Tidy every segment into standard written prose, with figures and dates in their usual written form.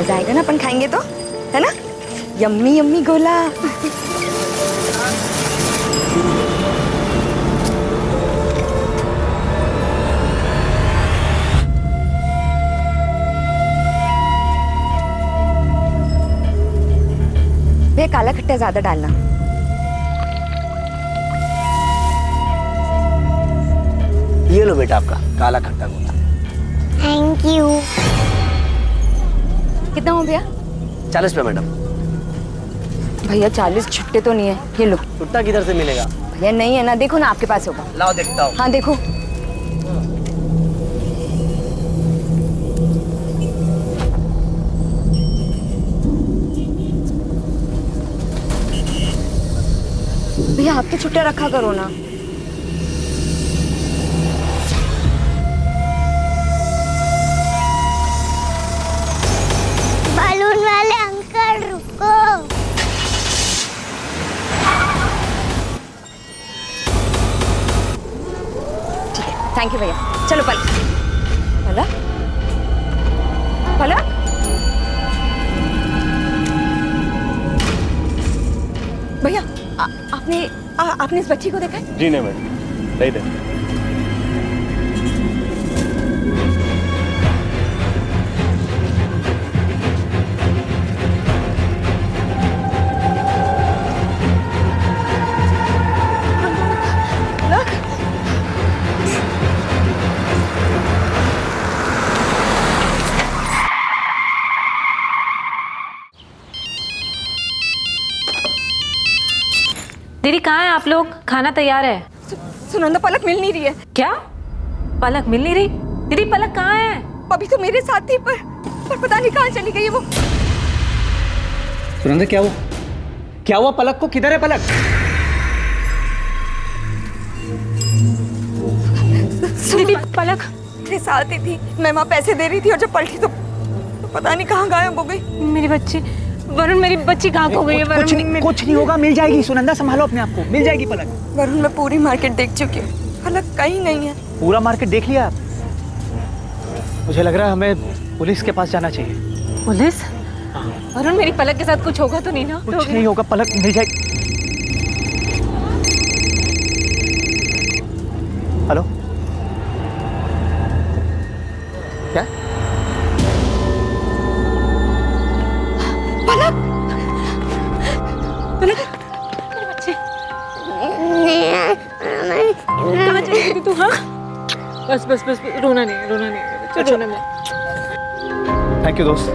मजा आएगा ना अपन खाएंगे तो, है ना? यम्मी यम्मी गोला। वे काला खट्टा ज्यादा डालना। ये लो बेटा आपका काला खट्टा गोला। Thank you. कितना हो भैया? 40 रुपये मैडम। भैया 40 छुट्टे तो नहीं है, ये लो। छुट्टा किधर से मिलेगा? भैया नहीं है ना, देखो ना आपके पास होगा। लाओ देखता हूँ। हाँ देखो। भैया आप तो छुट्टा रखा करो ना। बालून वाले अंकल रुको। ठीक है, थैंक यू भैया। चलो पलक। पलक? पलक? भैया आपने इस बच्ची को देखा है? जी नहीं मैडम, नहीं देखा। दीदी कहाँ हैं आप लोग? खाना तैयार है। सुनंदा पलक मिल नहीं रही है। क्या? पलक मिल नहीं रही? दीदी पलक कहाँ है? अभी तो मेरे साथ थी पर पता नहीं कहाँ चली गई है वो। सुनंदा क्या हुआ? क्या हुआ पलक को? किधर है पलक? दीदी पलक मेरे साथ ही थी, मैं वहाँ पैसे दे रही थी और जब पलटी तो पता नहीं कहाँ गायब हो गई। मेरी बच्ची वरुण, मेरी बच्ची कहाँ खो गई है? वरुण कुछ नहीं होगा, मिल जाएगी। सुनंदा संभालो अपने आप को, मिल जाएगी पलक। वरुण मैं पूरी मार्केट देख चुकी हूँ, पलक कहीं नहीं है। पूरा मार्केट देख लिया आप? मुझे लग रहा है हमें पुलिस के पास जाना चाहिए। पुलिस? वरुण मेरी पलक के साथ कुछ होगा तो नहीं ना? कुछ नहीं होगा, पलक मिल जाएगी। हेलो, क्या? पलक? पलक मेरी बच्ची कहाँ चली गई थी तू? हाँ बस बस बस, रोना नहीं बच्चा, रोना नहीं। थैंक यू दोस्त,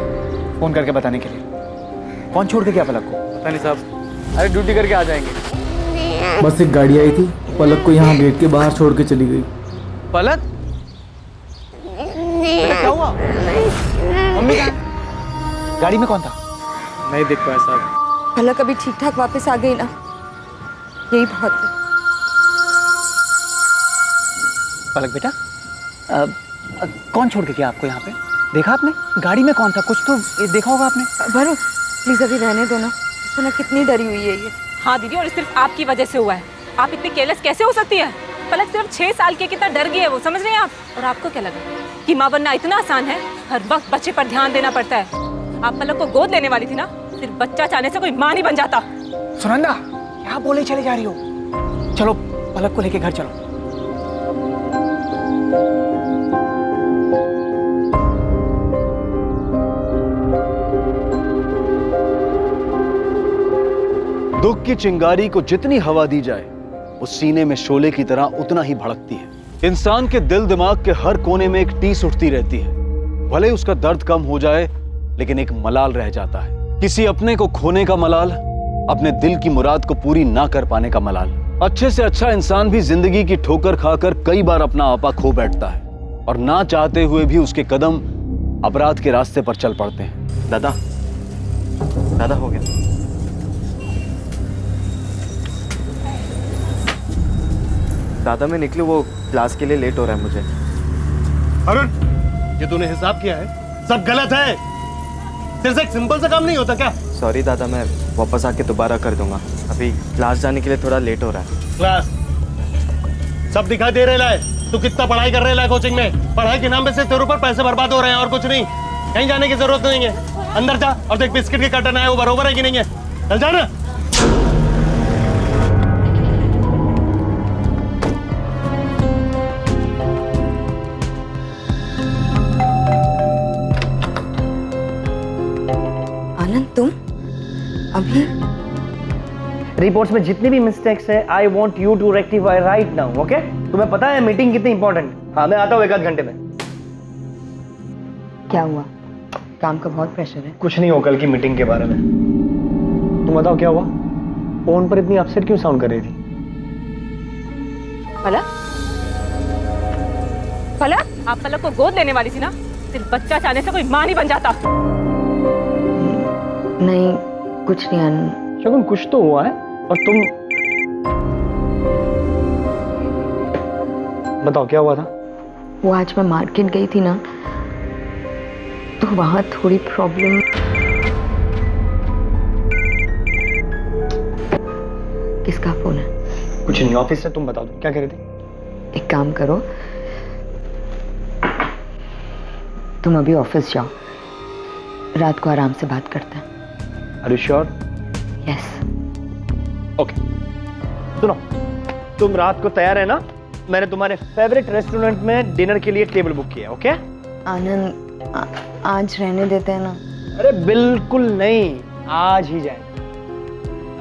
फोन करके बताने के लिए। कौन छोड़ के गया पलक को? पता नहीं साहब, अरे ड्यूटी करके आ जाएंगे। बस एक गाड़ी आई थी, पलक को यहाँ गेट के बाहर छोड़ के चली गई। पलक? क्या हुआ? मम्मी कहाँ? गाड़ी में कौन था? नहीं देख पाया साहब। पलक अभी ठीक ठाक वापस आ गई ना, यही बहुत है। पलक बेटा, कौन छोड़ के गया आपको यहाँ पे? देखा आपने? गाड़ी में कौन था? कुछ तो देखा होगा आपने। वरुण प्लीज अभी रहने दो ना, सुना कितनी डरी हुई है ये। हाँ दीदी, और सिर्फ आपकी वजह से हुआ है। आप इतनी केयरलेस कैसे हो सकती है? पलक सिर्फ 6 साल की, कितना डर गई है वो, समझ रहे हैं आप? और आपको क्या लगा कि माँ बनना इतना आसान है? हर वक्त बच्चे पर ध्यान देना पड़ता है। आप पलक को गोद लेने वाली थी ना, सिर्फ बच्चा चाहने से कोई माँ नहीं बन जाता। सुनंदा क्या बोले चले जा रही हो? चलो पलक को लेके घर चलो। दुख की चिंगारी को जितनी हवा दी जाए, उस सीने में शोले की तरह उतना ही भड़कती है। इंसान के दिल दिमाग के हर कोने में एक टीस उठती रहती है। भले उसका दर्द कम हो जाए, लेकिन एक मलाल रह जाता है। किसी अपने को खोने का मलाल, अपने दिल की मुराद को पूरी ना कर पाने का मलाल। अच्छे से अच्छा इंसान भी जिंदगी की ठोकर खाकर कई बार अपना आपा खो बैठता है, और ना चाहते हुए भी उसके कदम अपराध के रास्ते पर चल पड़ते हैं। दादा हो गया। दादा मैं निकलूं, वो क्लास के लिए लेट हो रहा है मुझे। अरुण, ये तूने हिसाब किया है? सब गलत है। तेरे से एक सिंपल सा काम नहीं होता क्या? सॉरी दादा, मैं वापस आके दोबारा कर दूंगा। अभी क्लास जाने के लिए थोड़ा लेट हो रहा है। क्लास सब दिखाई दे रहा है। तू कितना पढ़ाई कर रहा है कोचिंग में। पढ़ाई के नाम पे सिर्फ तेरे ऊपर पैसे बर्बाद हो रहे हैं और कुछ नहीं। कहीं जाने की जरूरत नहीं है। अंदर जा और देख बिस्किट के कर्टन आए वो बरोबर है कि नहीं है। चल जा ना। आनंद तुम अभी रिपोर्ट्स में जितनी भी मिस्टेक्स है I want you to rectify right now, okay? तुम्हें पता है मीटिंग कितनी इंपॉर्टेंट है। हाँ, मैं आता हूँ 1 आध घंटे में। क्या हुआ? काम का बहुत प्रेशर है। कुछ नहीं हो कल की मीटिंग के बारे में। तुम बताओ क्या हुआ? फोन पर इतनी अपसेट क्यों साउंड कर रही थी? पलक, पलक, आप पलक को गोद लेने वाली थी ना? सिर्फ बच्चा चाहने से कोई मां नहीं बन जाता। नहीं कुछ नहीं आनंद। शगुन कुछ तो हुआ है और तुम बताओ क्या हुआ था? वो आज मैं मार्केट गई थी ना, तो वहां थोड़ी प्रॉब्लम। किसका फोन है? कुछ नहीं, ऑफिस से। तुम बताओ तुम क्या कह रही थी? एक काम करो, तुम अभी ऑफिस जाओ, रात को आराम से बात करते हैं। Are you sure? Yes. Okay, सुनो, तुम रात को तैयार है ना? मैंने तुम्हारे फेवरेट रेस्टोरेंट में डिनर के लिए टेबल बुक किया, ओके? आनंद आज रहने देते हैं ना? अरे बिल्कुल नहीं, आज ही जाएंगे।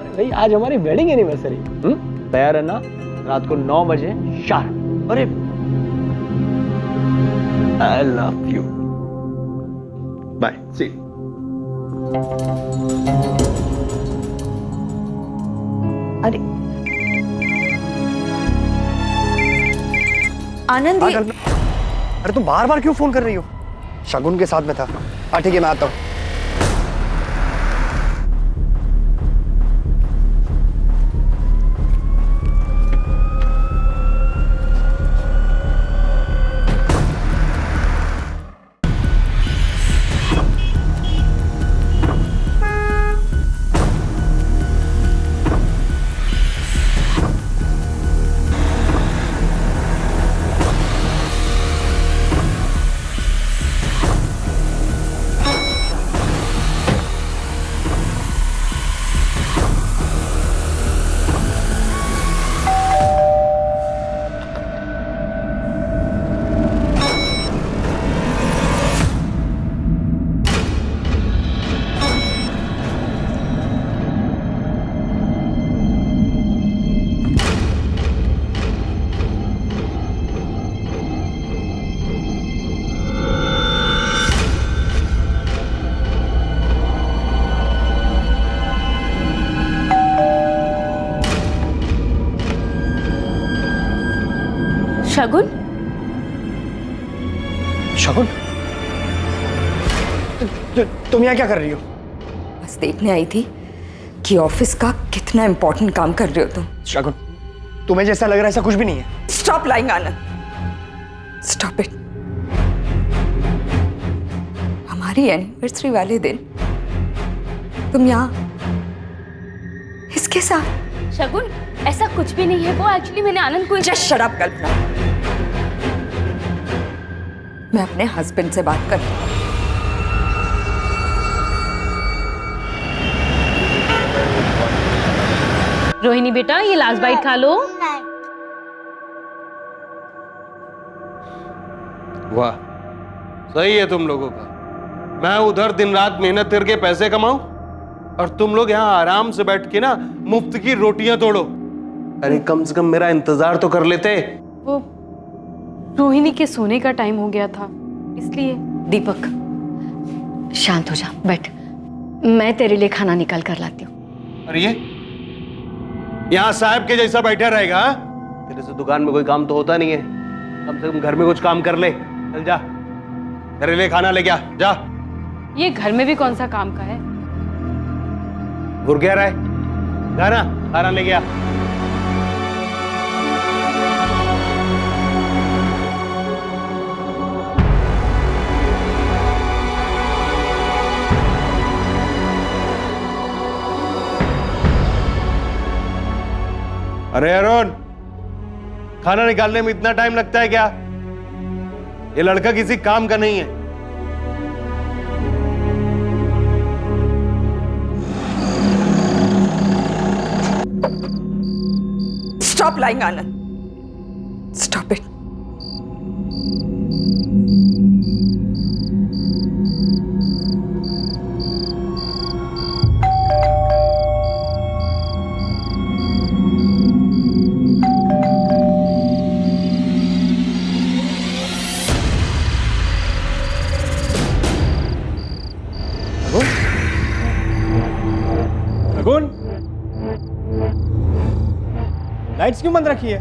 अरे भाई आज हमारी वेडिंग एनिवर्सरी। तैयार है ना? रात को 9 बजे शार्प। अरे I love you, bye, see you. अरे आनंद ये... अरे तुम बार बार क्यों फोन कर रही हो? शगुन के साथ में था। हाँ ठीक है, मैं आता हूँ। शगुन, शगुन, तुम यहाँ क्या कर रही हो? बस देखने आई थी कि ऑफिस का कितना इंपॉर्टेंट काम कर रहे हो तुम। शगुन, तुम्हें जैसा लग रहा है ऐसा कुछ भी नहीं है। Stop lying Anand, stop it. हमारी एनिवर्सरी वाले दिन तुम यहाँ इसके साथ। शगुन, ऐसा कुछ भी नहीं है। वो एक्चुअली मैंने आनंद को जस्ट शट अप कल्पना। मैं अपने हस्बैंड से बात कर। रोहिणी बेटा, ये लास्ट बाइट खा लो। वाह, सही है तुम लोगों का। मैं उधर दिन रात मेहनत करके पैसे कमाऊं और तुम लोग यहाँ आराम से बैठ के ना मुफ्त की रोटियां तोड़ो। अरे कम से कम मेरा इंतजार तो कर लेते। वो रोहिणी के सोने का टाइम हो गया था, इसलिए। दीपक शांत हो जा, बैठ, मैं तेरे लिए खाना निकाल कर लाती हूँ। अरे ये यहाँ साहब के जैसा बैठा रहेगा? तेरे से दुकान में कोई काम तो होता नहीं है, कम से कम घर में कुछ काम कर ले। चल जा, तेरे लिए खाना लेके आ, जा। ये घर में भी कौन सा काम का है? घुर गया रहा है, जा ना, खाना लेके आ। अरे अरुण, खाना निकालने में इतना टाइम लगता है क्या? ये लड़का किसी काम का नहीं है। Stop lying, Anand. Stop it. Shagun, lights क्यों बंद रखी है?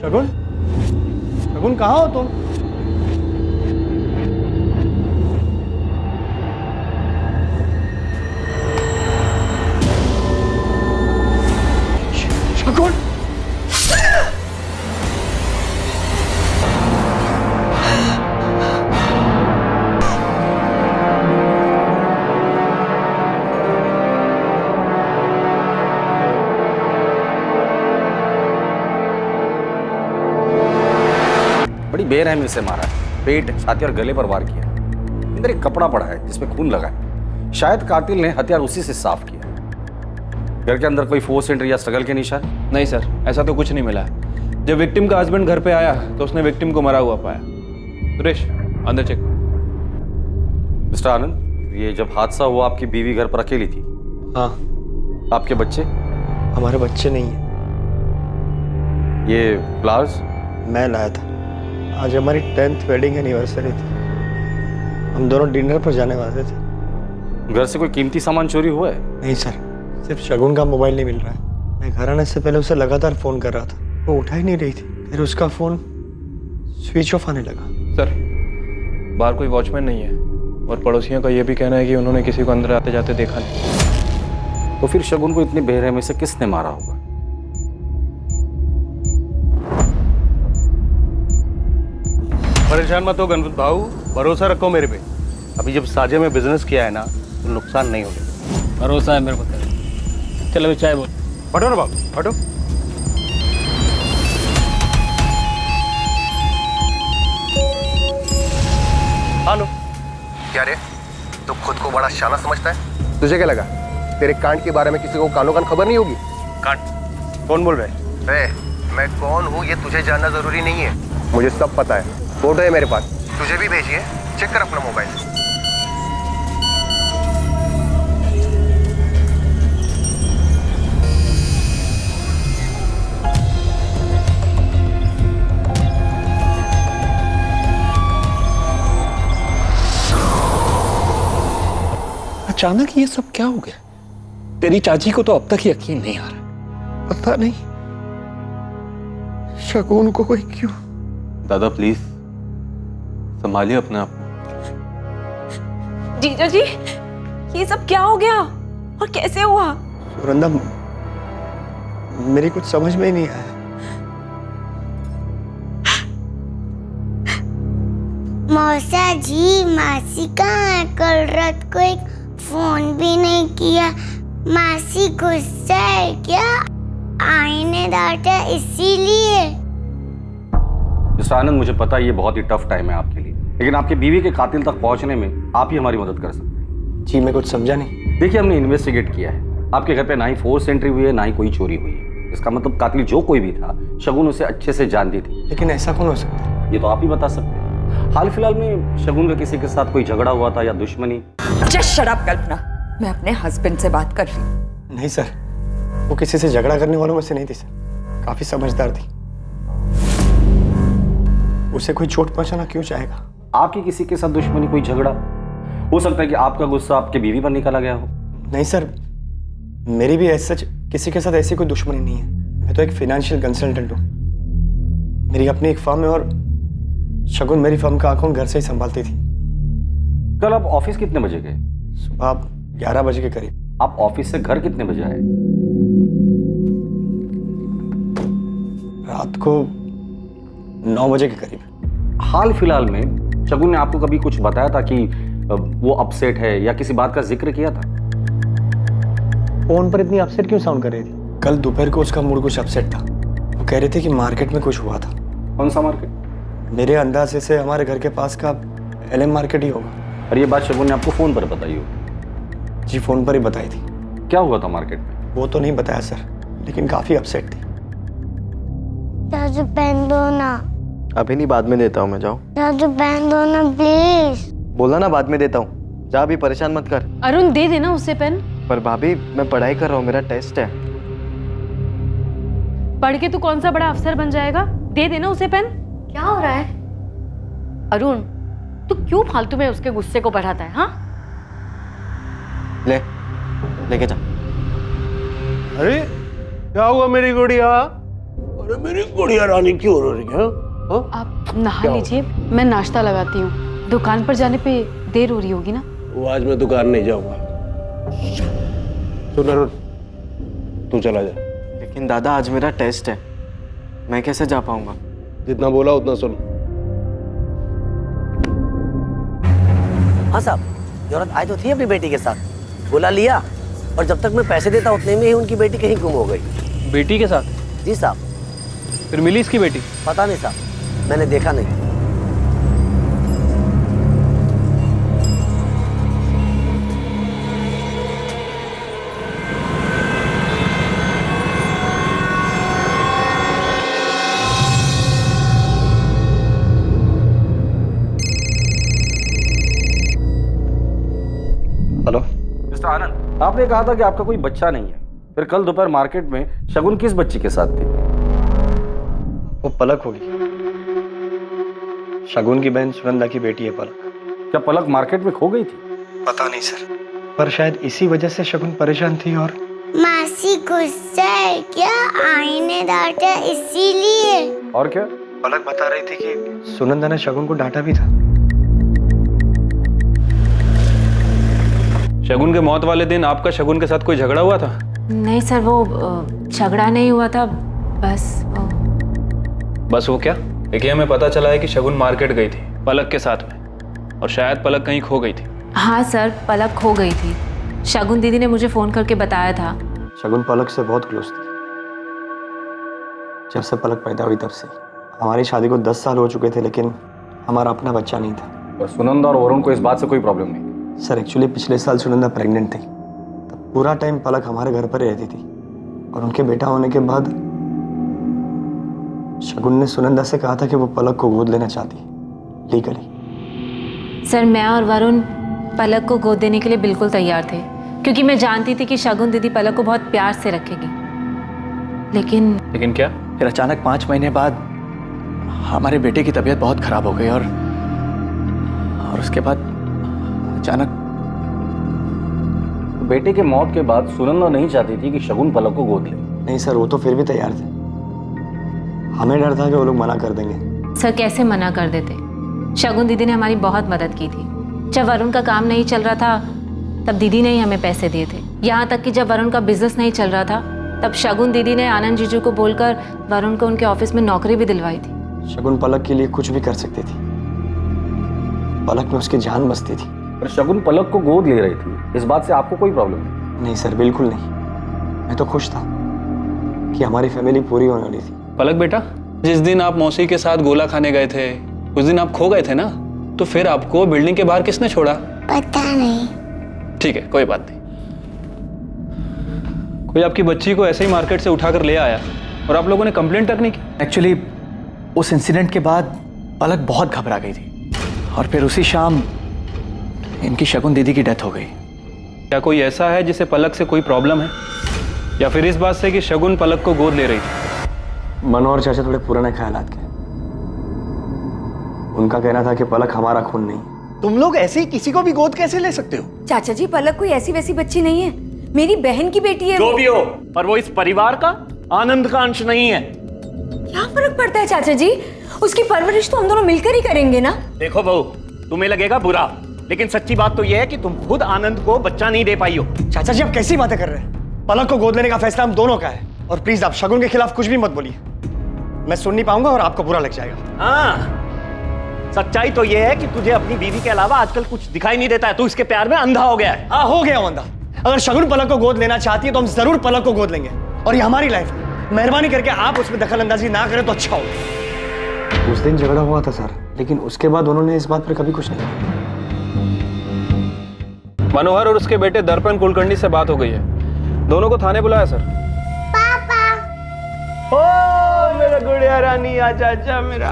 शगुन, शगुन कहाँ हो तुम? शगुन, बड़ी बेरहमी से मारा है। पेट, छाती और गले पर वार किया। अंदर एक कपड़ा पड़ा है जिसमें खून लगा है। शायद कातिल ने हथियार उसी से साफ किया। घर के अंदर कोई फोर्स एंट्री या स्ट्रगल के निशान? नहीं सर, ऐसा तो कुछ नहीं मिला। जब विक्टिम का हस्बैंड घर पे आया तो उसने विक्टिम को मरा हुआ पाया। सुरेश, अंदर चेक। मिस्टर आनंद, ये जब हादसा हुआ आपकी बीवी घर पर अकेली थी? हाँ। आपके बच्चे? हमारे बच्चे नहीं हैं। ये फ्लावर्स? मैं लाया था। आज हमारी 10th वेडिंग एनिवर्सरी थी। हम दोनों डिनर पर जाने वाले थे। घर से कोई कीमती सामान चोरी हुआ है? नहीं सर, सिर्फ शगुन का मोबाइल नहीं मिल रहा है। मैं घर आने से पहले उसे लगातार फ़ोन कर रहा था, वो उठा ही नहीं रही थी। फिर उसका फ़ोन स्विच ऑफ आने लगा। सर, बाहर कोई वॉचमैन नहीं है और पड़ोसियों का यह भी कहना है कि उन्होंने किसी को अंदर आते जाते देखा नहीं। तो फिर शगुन को इतनी बेरहमी से किसने मारा होगा? परेशान मत हो गणपत भाऊ, भरोसा रखो मेरे पे। अभी जब साझे में बिजनेस किया है ना तो नुकसान नहीं होगा। भरोसा है मेरे को तेरे। चलो अभी चाय बोल। हटो ना बाबू, हटो। हेलो। क्या रे, तू खुद को बड़ा शाना समझता है? तुझे क्या लगा तेरे कांड के बारे में किसी को कानो कान खबर नहीं होगी? कांड? कौन बोल रहे हैं? मैं कौन हूँ ये तुझे जानना जरूरी नहीं है। मुझे सब पता है। फोटो है मेरे पास, तुझे भी भेजिए, चेक कर अपना मोबाइल। अचानक ये सब क्या हो गया? तेरी चाची को तो अब तक यकीन नहीं आ रहा। पता नहीं शगुन को कोई क्यों। दादा प्लीज संभालिए अपने आप। जीजा जी, ये सब क्या हो गया और कैसे हुआ? सुरंदा, मेरी कुछ समझ में ही नहीं आया। मौसा जी, मासी कहाँ है? कल रात को एक फोन भी नहीं किया। मासी गुस्सा है क्या? आई ने डांटा इसीलिए? मिस्टर आनंद, मुझे पता है ये बहुत ही टफ टाइम है आपके लिए, लेकिन आपके बीवी के कातिल तक पहुंचने में आप ही हमारी मदद कर सकते हैं। जी, मैं कुछ समझा नहीं। देखिए, हमने इन्वेस्टिगेट किया है। आपके घर पे ना ही फोर्स एंट्री हुई है, ना ही कोई चोरी हुई है। इसका मतलब कातिल जो कोई भी था, शगुन उसे अच्छे से जानती थी। लेकिन ऐसा कौन हो सकता है? ये तो आप ही बता सकते हैं। हाल फिलहाल में शगुन का किसी के साथ कोई झगड़ा हुआ था या दुश्मनी? जस्ट शट अप कल्पना, मैं अपने हस्बैंड से बात कर रही हूँ। नहीं सर, वो किसी से झगड़ा करने वालों में से नहीं थी सर। काफी समझदार थी। उसे कोई चोट पहुंचाना क्यों चाहेगा? आपकी किसी के साथ दुश्मनी, कोई झगड़ा? हो सकता है कि आपका गुस्सा आपके बीवी पर निकाला गया हो। नहीं सर, मेरी भी ऐसा किसी के साथ ऐसी कोई दुश्मनी नहीं है। मैं तो एक फाइनेंशियल कंसल्टेंट हूँ। मेरी अपनी एक फर्म है और शगुन मेरी फर्म का अकाउंट घर से ही संभालती थी। कल आप ऑफिस कितने बजे गए? सुबह 11 बजे के करीब। आप ऑफिस से घर कितने बजे आए? रात को 9 बजे के करीब। हाल फिलहाल में शगुन ने आपको कभी कुछ बताया था कि वो अपसेट है या किसी बात का जिक्र किया था? फोन पर इतनी अपसेट क्यों साउंड कर रही थी? कल दोपहर को उसका मूड कुछ अपसेट था। वो कह रहे थे कि मार्केट में कुछ हुआ था। कौन सा मार्केट? मेरे अंदाजे से हमारे घर के पास का LM मार्केट ही होगा। और ये बात शगुन ने आपको फोन पर बताई हो? जी फोन पर ही बताई थी। क्या हुआ था मार्केट में? वो तो नहीं बताया सर, लेकिन काफी अपसेट थी। चाचू पेन दो ना। अभी नहीं, बाद में देता हूँ मैं। जाओ। चाचू पेन दो ना प्लीज। बोला ना बाद में देता हूँ। जा, अभी परेशान मत कर। अरुण दे देना उसे पेन। पर भाभी मैं पढ़ाई कर रहा हूँ, मेरा टेस्ट है। पढ़ के तू कौन सा बड़ा अफसर बन जाएगा? दे देना उसे पेन। क्या हो रहा है अरुण? तू क्यों फालतू में उसके गुस्से को बढ़ाता है? हाँ, लेके जा। अरे क्या हुआ मेरी गुड़िया? अरे मेरी गुड़िया रानी क्यों रो रही है? आप नहा लीजिए, मैं नाश्ता लगाती हूँ। दुकान पर जाने पे देर हो रही होगी ना? वो आज मैं दुकान नहीं जाऊंगा। सुन अरुण, तू चला जा। लेकिन दादा आज मेरा टेस्ट है, मैं कैसे जा पाऊंगा? जितना बोला उतना सुन। हाँ साहब, जरूरत आई तो थी अपनी बेटी के साथ, बुला लिया, और जब तक मैं पैसे देता उतने में ही उनकी बेटी कहीं गुम हो गई। बेटी के साथ? जी साहब। फिर मिली इसकी बेटी? पता नहीं साहब, मैंने देखा नहीं। हेलो मिस्टर आनंद, आपने कहा था कि आपका कोई बच्चा नहीं है, फिर कल दोपहर मार्केट में शगुन किस बच्ची के साथ थी? वो पलक होगी, शगुन की बहन सुनंदा की बेटी है पलक। क्या पलक मार्केट में खो गई थी? पता नहीं सर, पर शायद इसी वजह से शगुन परेशान थी। और मासी गुस्सा है क्या? आईने डांटा इसीलिए। और क्या? पलक बता रही थी कि सुनंदा ने शगुन को डांटा भी था। शगुन के मौत वाले दिन आपका शगुन के साथ कोई झगड़ा हुआ था? नहीं सर, वो झगड़ा नहीं हुआ था, बस वो क्या? देखिए, हमें पता चला है कि शगुन मार्केट गई थी पलक के साथ में, और शायद पलक कहीं खो गई थी। हाँ सर, पलक खो गई थी। शगुन दीदी ने मुझे फोन करके बताया था। शगुन पलक से बहुत क्लोज थी, जब से पलक पैदा हुई तब से। हमारी शादी को 10 साल हो चुके थे, लेकिन हमारा अपना बच्चा नहीं था। और सुनंदा और वरुण को इस बात से कोई प्रॉब्लम नहीं? सर एक्चुअली पिछले साल सुनंदा प्रेग्नेंट थी, तब पूरा टाइम पलक हमारे घर पर ही रहती थी, और उनके बेटा होने के बाद शगुन ने सुनंदा से कहा था कि वो पलक को गोद लेना चाहती है लीगली। सर मैं और वरुण पलक को गोद देने के लिए बिल्कुल तैयार थे, क्योंकि मैं जानती थी कि शगुन दीदी पलक को बहुत प्यार से रखेगी। लेकिन क्या? फिर अचानक 5 महीने बाद हमारे बेटे की तबीयत बहुत खराब हो गई, और उसके बाद अचानक। बेटे के मौत के बाद सुनंदा नहीं चाहती थी कि शगुन पलक को गोद ले? नहीं सर, वो तो फिर भी तैयार थे। हमें डर था कि वो लोग मना कर देंगे। सर कैसे मना कर देते? शगुन दीदी ने हमारी बहुत मदद की थी। जब वरुण का काम नहीं चल रहा था तब दीदी ने ही हमें पैसे दिए थे। यहाँ तक कि जब वरुण का बिजनेस नहीं चल रहा था तब शगुन दीदी ने आनंद जीजू को बोलकर वरुण को उनके ऑफिस में नौकरी भी दिलवाई थी। शगुन पलक के लिए कुछ भी कर सकती थी, पलक में उसकी जान बसती थी। पर शगुन पलक को गोद ले रही थी, इस बात से आपको कोई प्रॉब्लम नहीं? नहीं सर, बिल्कुल नहीं। मैं तो खुश था कि हमारी फैमिली पूरी होने वाली थी। पलक बेटा, जिस दिन आप मौसी के साथ गोला खाने गए थे उस दिन आप खो गए थे ना, तो फिर आपको बिल्डिंग के बाहर किसने छोड़ा? पता नहीं। ठीक है, कोई बात नहीं। कोई आपकी बच्ची को ऐसे ही मार्केट से उठाकर ले आया और आप लोगों ने कंप्लेंट तक नहीं की? एक्चुअली उस इंसिडेंट के बाद पलक बहुत घबरा गई थी, और फिर उसी शाम इनकी शगुन दीदी की डेथ हो गई। क्या कोई ऐसा है जिसे पलक से कोई प्रॉब्लम है, या फिर इस बात से कि शगुन पलक को गोद ले रही थी? मनोहर चाचा थोड़े पुराने ख्यालात के। उनका कहना था कि पलक हमारा खून नहीं। तुम लोग ऐसे ही किसी को भी गोद कैसे ले सकते हो? चाचा जी, पलक कोई ऐसी वैसी बच्ची नहीं है, मेरी बहन की बेटी है। जो भी हो, पर वो इस परिवार का, आनंद का अंश नहीं है। क्या फर्क पड़ता है चाचा जी? उसकी परवरिश तो हम दोनों मिलकर ही करेंगे ना। देखो बहू, तुम्हें लगेगा बुरा, लेकिन सच्ची बात तो यह है कि तुम खुद आनंद को बच्चा नहीं दे पाई हो। चाचा जी, आप कैसी बातें कर रहे हैं? पलक को गोद लेने का फैसला हम दोनों का है, और प्लीज आप शगुन के खिलाफ कुछ भी मत बोलिए। मैं सुन नहीं पाऊंगा और आपको बुरा लग जाएगा। हाँ, सच्चाई तो यह है कि तुझे अपनी बीवी के अलावा आजकल कुछ दिखाई नहीं देता है। तू इसके प्यार में अंधा हो गया है। हाँ, हो गया हूं अंधा। अगर शगुन पलक को गोद लेना चाहती है तो हम जरूर पलक को गोद लेंगे, और ये हमारी लाइफ है। मेहरबानी करके आप उसमें दखल अंदाजी ना करें तो अच्छा होगा। उस दिन झगड़ा हुआ था सर, लेकिन उसके बाद उन्होंने इस बात पर कभी कुछ नहीं कहा। मनोहर और उसके बेटे दर्पण कुलकर्णी से बात हो गई है, दोनों को थाने बुलाया सर। ओ मेरा गुड़िया रानी, आजा आजा मेरा।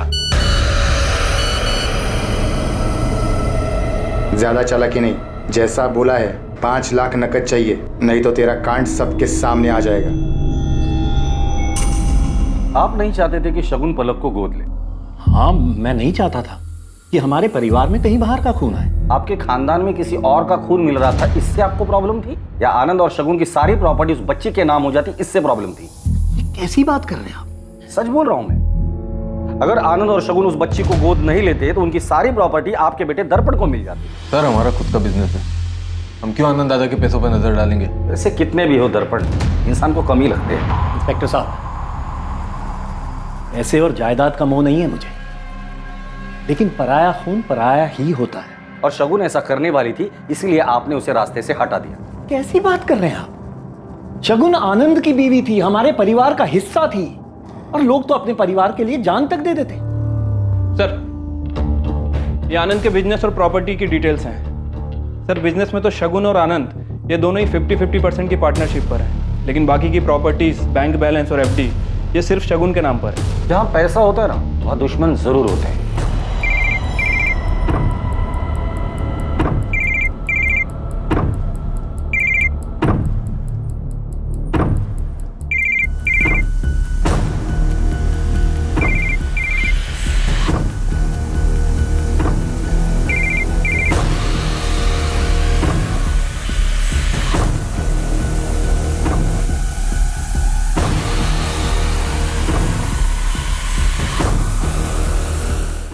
ज्यादा चालाकी नहीं, जैसा बोला है 5 लाख नकद चाहिए, नहीं तो तेरा कांड सबके सामने आ जाएगा। आप नहीं चाहते थे कि शगुन पलक को गोद ले? हाँ, मैं नहीं चाहता था कि हमारे परिवार में कहीं बाहर का खून आए। आपके खानदान में किसी और का खून मिल रहा था, इससे आपको प्रॉब्लम थी? या आनंद और शगुन की सारी प्रॉपर्टी उस बच्चे के नाम हो जाती, इससे प्रॉब्लम थी? कैसी बात कर रहे हैं आप? सच बोल रहा हूं मैं। अगर आनंद और शगुन उस बच्ची को गोद नहीं लेते तो उनकी सारी प्रॉपर्टी आपके बेटे दर्पण को मिल जाती। सर हमारा खुद का बिजनेस है, हम क्यों आनंद दादा के पैसों पर नजर डालेंगे? ऐसे कितने भी हो दर्पण, इंसान को कम ही लगते हैं। इंस्पेक्टर साहब, पैसे और जायदाद का मोह नहीं है मुझे, लेकिन पराया खून पराया ही होता है। और शगुन ऐसा करने वाली थी, इसीलिए आपने उसे रास्ते से हटा दिया। कैसी बात कर रहे हैं आप? शगुन आनंद की बीवी थी, हमारे परिवार का हिस्सा थी, और लोग तो अपने परिवार के लिए जान तक दे देते। सर ये आनंद के बिजनेस और प्रॉपर्टी की डिटेल्स हैं। सर बिजनेस में तो शगुन और आनंद ये दोनों ही 50-50% की पार्टनरशिप पर हैं, लेकिन बाकी की प्रॉपर्टीज, बैंक बैलेंस और एफडी ये सिर्फ शगुन के नाम पर है। जहां पैसा होता है ना, वहां दुश्मन जरूर होते हैं।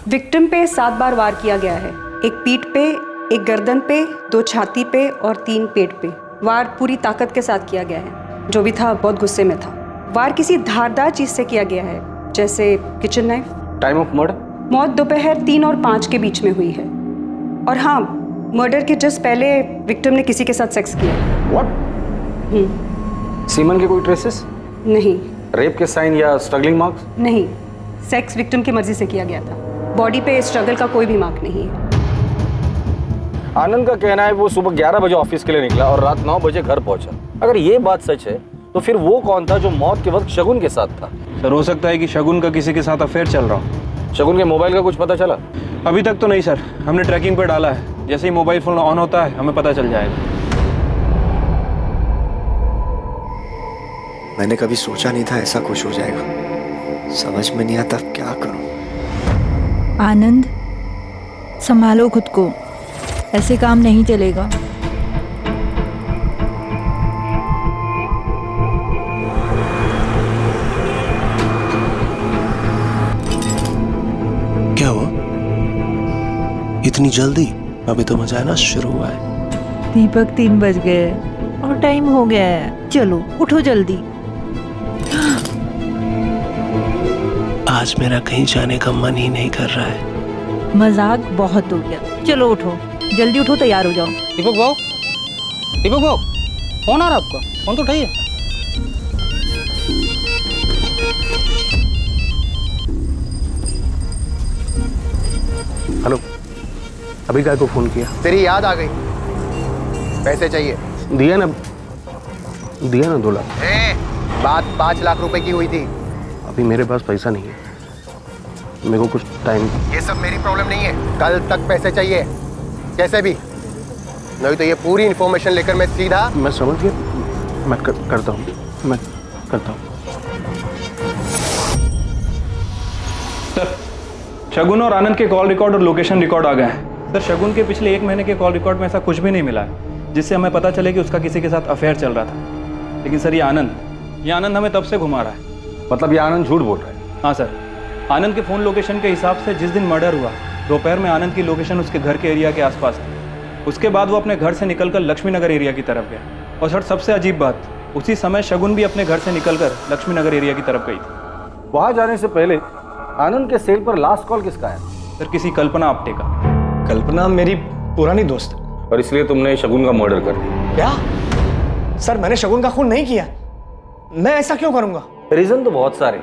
विक्टिम पे 7 बार वार किया गया है। एक पीठ पे, एक गर्दन पे, 2 छाती पे और 3 पेट पे। वार पूरी ताकत के साथ किया गया है। जो भी था बहुत गुस्से में था। वार किसी धारदार चीज से किया गया है, जैसे kitchen knife. Time of murder? मौत दोपहर 3 और 5 के बीच में हुई है। और हाँ, मर्डर के जस्ट पहले विक्टिम ने किसी के साथ सेक्स किया। व्हाट? सीमन के कोई ट्रेसेस? नहीं। रेप के साइन या स्ट्रगलिंग मार्क्स? नहीं, सेक्स विक्टिम की मर्जी से किया गया था। बॉडी पे स्ट्रगल का कोई भी मार्क नहीं है। आनंद का कहना है वो सुबह 11 बजे ऑफिस के लिए निकला और रात 9 बजे घर पहुंचा। अगर ये बात सच है तो फिर वो कौन था जो मौत के वक्त शगुन के साथ था? सर हो सकता है कि शगुन का किसी के साथ अफेयर चल रहा हो। शगुन के मोबाइल का कुछ पता चला? अभी तक तो नहीं सर, हमने ट्रैकिंग पर डाला है। जैसे ही मोबाइल फोन ऑन होता है हमें पता चल जाएगा। मैंने कभी सोचा नहीं था ऐसा कुछ हो जाएगा। समझ में नहीं आता क्या करूं। आनंद, संभालो खुद को, ऐसे काम नहीं चलेगा। क्या हुआ? इतनी जल्दी? अभी तो मजा आना शुरू हुआ है। दीपक 3 बज गए और टाइम हो गया है। चलो उठो जल्दी। आज मेरा कहीं जाने का मन ही नहीं कर रहा है। मजाक बहुत हो गया, चलो उठो, जल्दी उठो, तैयार हो जाओ। दीपक भाऊ, दीपक भाऊ, फोन आ रहा है आपका? फोन तो उठाइए। हेलो, अभी काय को फोन किया? तेरी याद आ गई, पैसे चाहिए। दिया ना 2 लाख। बात 5 लाख रुपए की हुई थी। अभी मेरे पास पैसा नहीं है, मेरे को कुछ टाइम। ये सब मेरी प्रॉब्लम नहीं है, कल तक पैसे चाहिए कैसे भी, नहीं तो ये पूरी इंफॉर्मेशन लेकर मैं सीधा। मैं समझ गया, मैं करता हूँ, मैं करता हूँ। सर शगुन और आनंद के कॉल रिकॉर्ड और लोकेशन रिकॉर्ड आ गए हैं। सर शगुन के पिछले 1 महीने के कॉल रिकॉर्ड में ऐसा कुछ भी नहीं मिला है जिससे हमें पता चले कि उसका किसी के साथ अफेयर चल रहा था। लेकिन सर ये आनंद हमें तब से घुमा रहा है। मतलब ये आनंद झूठ बोल रहा है? हाँ सर, आनंद के फ़ोन लोकेशन के हिसाब से जिस दिन मर्डर हुआ दोपहर में आनंद की लोकेशन उसके घर के एरिया के आसपास थी। उसके बाद वो अपने घर से निकलकर लक्ष्मी नगर एरिया की तरफ गया। और सर सबसे अजीब बात, उसी समय शगुन भी अपने घर से निकलकर लक्ष्मी नगर एरिया की तरफ गई थी। वहाँ जाने से पहले आनंद के सेल पर लास्ट कॉल किसका है? सर किसी कल्पना आप्टे का। कल्पना मेरी पुरानी दोस्त है। और इसलिए तुमने शगुन का मर्डर कर दिया? क्या? सर मैंने शगुन का खून नहीं किया, मैं ऐसा क्यों करूंगा? रीजन तो बहुत सारे।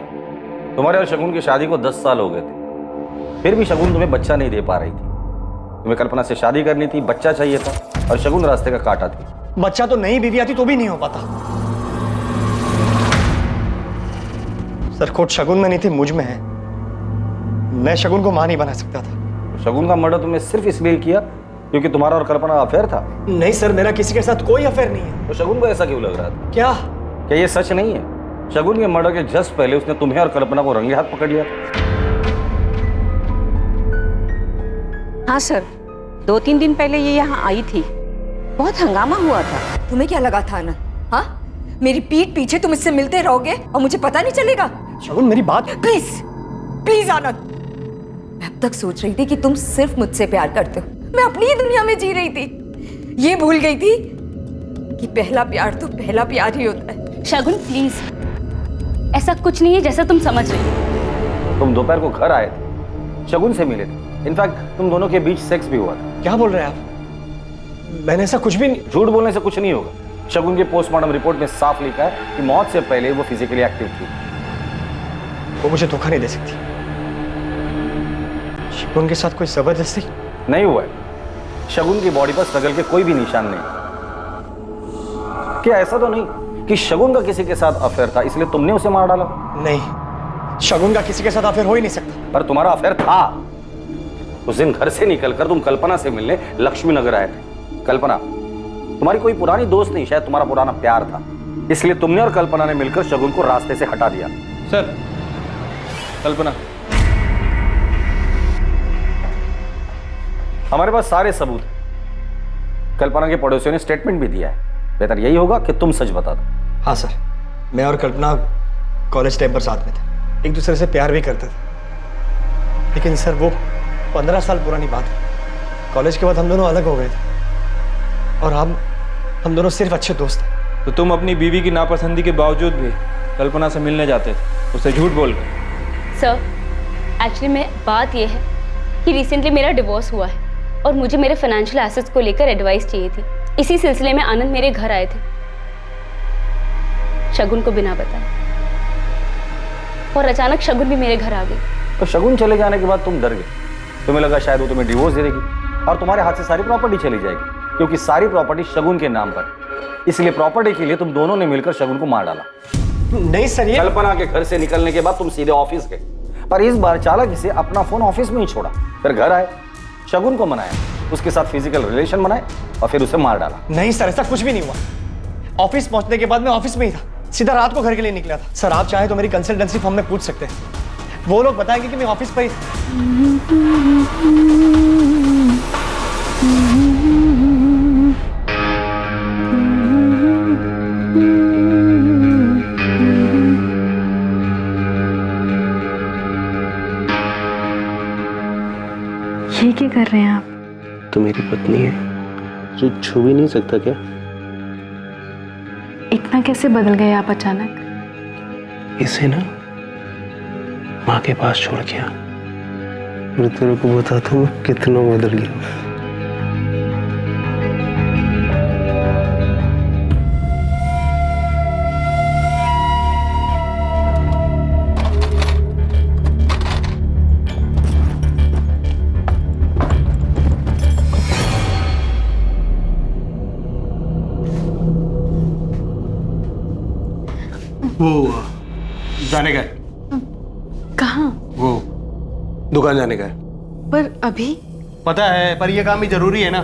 तुम्हारे और शगुन की शादी को 10 साल हो गए थे, फिर भी शगुन तुम्हें बच्चा नहीं दे पा रही थी। तुम्हें कल्पना से शादी करनी थी, बच्चा चाहिए था, और शगुन रास्ते का कांटा थी। बच्चा तो नई बीवी आती तो भी नहीं हो पाता। सर खोट शगुन में नहीं थी, मुझ में है। मैं शगुन को मां नहीं बना सकता था। शगुन का मर्डर तुमने सिर्फ इसलिए किया क्योंकि तुम्हारा और कल्पना अफेयर था? नहीं सर, मेरा किसी के साथ कोई अफेयर नहीं है। तो शगुन को ऐसा क्यों लग रहा था? क्या ये सच नहीं है? शगुन के मर्डर के जस्ट पहले उसने तुम्हें और कल्पना को रंगे हाथ पकड़ लिया। हाँ सर, 2-3 दिन पहले ये यहाँ आई थी, बहुत हंगामा हुआ था। तुम्हें क्या लगा था आनंद? हाँ, मेरी पीठ पीछे तुम इससे मिलते रहोगे और मुझे पता नहीं चलेगा? शगुन मेरी बात। प्लीज प्लीज आनंद, मैं अब तक सोच रही थी कि तुम सिर्फ मुझसे प्यार करते हो। मैं अपनी ही दुनिया में जी रही थी, ये भूल गई थी कि पहला प्यार तो पहला प्यार ही होता है। शगुन प्लीज, ऐसा कुछ नहीं है जैसा तुम समझ रही हो। तुम दोपहर को घर आए थे, शगुन से मिले थे, इनफैक्ट तुम दोनों के बीच सेक्स भी हुआ था। क्या बोल रहे हैं आप? मैंने ऐसा कुछ भी नहीं। झूठ बोलने से कुछ नहीं होगा। शगुन की पोस्टमार्टम रिपोर्ट में साफ लिखा है कि मौत से पहले वो फिजिकली एक्टिव थी। वो मुझे धोखा नहीं दे सकती। शगुन के साथ कोई जबरदस्ती नहीं हुआ है। शगुन की बॉडी पर स्ट्रगल के कोई भी निशान नहीं। क्या ऐसा तो नहीं कि शगुन का किसी के साथ अफेयर था इसलिए तुमने उसे मार डाला? नहीं, शगुन का किसी के साथ अफेयर हो ही नहीं सकता। पर तुम्हारा अफेयर था। उस दिन घर से निकलकर तुम कल्पना से मिलने लक्ष्मी नगर आए थे। कल्पना तुम्हारी कोई पुरानी दोस्त नहीं, शायद तुम्हारा पुराना प्यार था, इसलिए तुमने और कल्पना ने मिलकर शगुन को रास्ते से हटा दिया। सर, कल्पना, हमारे पास सारे सबूत हैं। कल्पना के पड़ोसियों ने स्टेटमेंट भी दिया है। बेहतर यही होगा कि तुम सच बता दो। हाँ सर, मैं और कल्पना कॉलेज टाइम पर साथ में थे, एक दूसरे से प्यार भी करते थे। लेकिन सर वो 15 साल पुरानी बात है। कॉलेज के बाद हम दोनों अलग हो गए थे और हम दोनों सिर्फ अच्छे दोस्त हैं। तो तुम अपनी बीवी की नापसंदी के बावजूद भी कल्पना से मिलने जाते थे, उसे झूठ बोलकर। सर, एक्चुअली में बात यह है कि रिसेंटली मेरा डिवोर्स हुआ है और मुझे मेरे फाइनेंशियल एसेट्स को लेकर एडवाइस चाहिए थी। इसी सिलसिले में आनंद मेरे घर आए थे, शगुन को बिना बताए, और अचानक शगुन भी मेरे घर आ गई। तो शगुन चले जाने के बाद तुम डर गए। तुम्हें लगा शायद वो तुम्हें डिवोर्स दे देगी और तुम्हारे हाथ से सारी प्रॉपर्टी चली जाएगी, क्योंकि सारी प्रॉपर्टी शगुन के नाम पर। इसलिए प्रॉपर्टी के लिए तुम दोनों ने मिलकर शगुन को मार डाला। नहीं सर, ये कल्पना के घर से निकलने के बाद तुम सीधे ऑफिस गए, पर इस बार चालाकी से अपना फोन ऑफिस में ही छोड़ा। फिर घर आए, शगुन को मनाया, उसके साथ फिजिकल रिलेशन बनाए और फिर उसे मार डाला। नहीं सर, ऐसा कुछ भी नहीं हुआ। ऑफिस पहुंचने के बाद मैं ऑफिस में ही था, सीधा रात को घर के लिए निकला था। सर आप चाहे तो मेरी कंसल्टेंसी फॉर्म में पूछ सकते हैं, वो लोग बताएंगे कि मैं ऑफिस पर ही ये क्या कर रहे हैं आप? तो मेरी पत्नी है, जो छू भी नहीं सकता क्या? इतना कैसे बदल गए आप अचानक? इसे ना माँ के पास छोड़ गया, मैं तेरे को बताता हूँ कितना बदल गया। वो जाने का है। कहाँ? वो दुकान जाने का है। पर अभी? पता है, पर ये काम भी जरूरी है ना।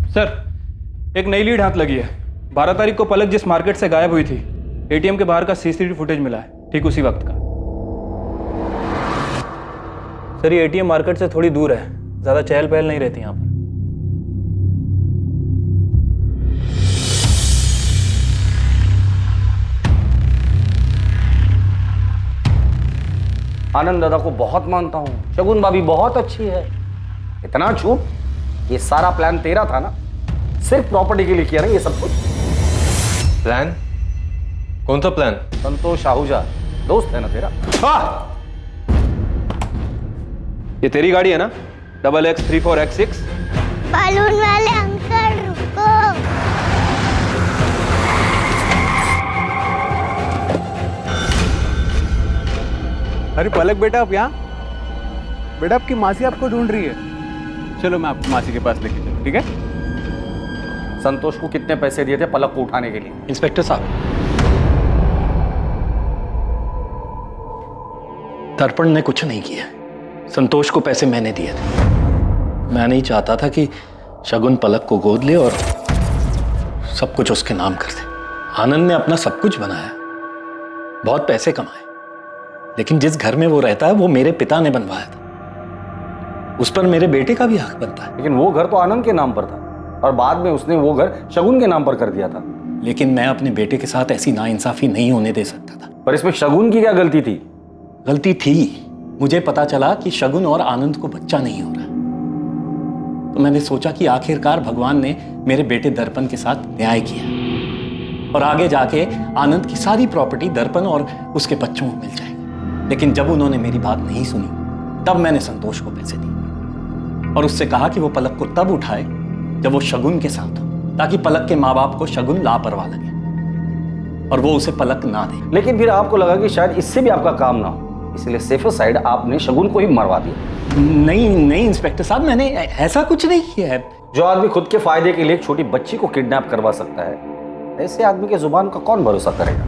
सर, एक नई लीड हाथ लगी है। 12 तारीख को पलक जिस मार्केट से गायब हुई थी, एटीएम के बाहर का सीसीटीवी फुटेज मिला है, ठीक उसी वक्त का। सर, ये एटीएम मार्केट से थोड़ी दूर है, ज्यादा चहल पहल नहीं रहती यहाँ पर। आनंद दादा को बहुत मानता हूँ, शगुन भाभी बहुत अच्छी है। इतना झूठ, ये सारा प्लान तेरा था ना? सिर्फ प्रॉपर्टी के लिए किया ना ये सब कुछ? प्लान? कौन सा प्लान? संतोष आहूजा दोस्त है ना तेरा? ये तेरी गाड़ी है ना, XX34X6? बालून वाले अंकल रुको। अरे पलक बेटा, आप यहाँ? बेटा आपकी मासी आपको ढूंढ रही है। चलो मैं आपको मासी के पास लेके चलूँ, ठीक है? संतोष को कितने पैसे दिए थे पलक को उठाने के लिए? इंस्पेक्टर साहब, दर्पण ने कुछ नहीं किया। संतोष को पैसे मैंने दिए थे। मैं नहीं चाहता था कि शगुन पलक को गोद ले और सब कुछ उसके नाम कर दे। आनंद ने अपना सब कुछ बनाया, बहुत पैसे कमाए, लेकिन जिस घर में वो रहता है वो मेरे पिता ने बनवाया था। उस पर मेरे बेटे का भी हक बनता है। लेकिन वो घर तो आनंद के नाम पर था और बाद में उसने वो घर शगुन के नाम पर कर दिया था। लेकिन मैं अपने बेटे के साथ ऐसी नाइंसाफी नहीं होने दे सकता था। पर इसमें शगुन की क्या गलती थी? गलती थी। मुझे पता चला कि शगुन और आनंद को बच्चा नहीं हो रहा, तो मैंने सोचा कि आखिरकार भगवान ने मेरे बेटे दर्पण के साथ न्याय किया और आगे जाके आनंद की सारी प्रॉपर्टी दर्पण और उसके बच्चों को मिल जाएगी। लेकिन जब उन्होंने मेरी बात नहीं सुनी, तब मैंने संतोष को पैसे दिए और उससे कहा कि वो पलक को तब उठाए जब वो शगुन के साथ हो, ताकि पलक के माँ बाप को शगुन लापरवाह लगे और वो उसे पलक ना दे। लेकिन फिर आपको लगा कि शायद इससे भी आपका काम ना हो, इसलिए सेफर साइड आपने शगुन को ही मरवा दिया। नहीं इंस्पेक्टर साहब, मैंने ऐसा कुछ नहीं किया है। जो आदमी खुद के फायदे के लिए एक छोटी बच्ची को किडनैप करवा सकता है, ऐसे आदमी के जुबान का कौन भरोसा करेगा?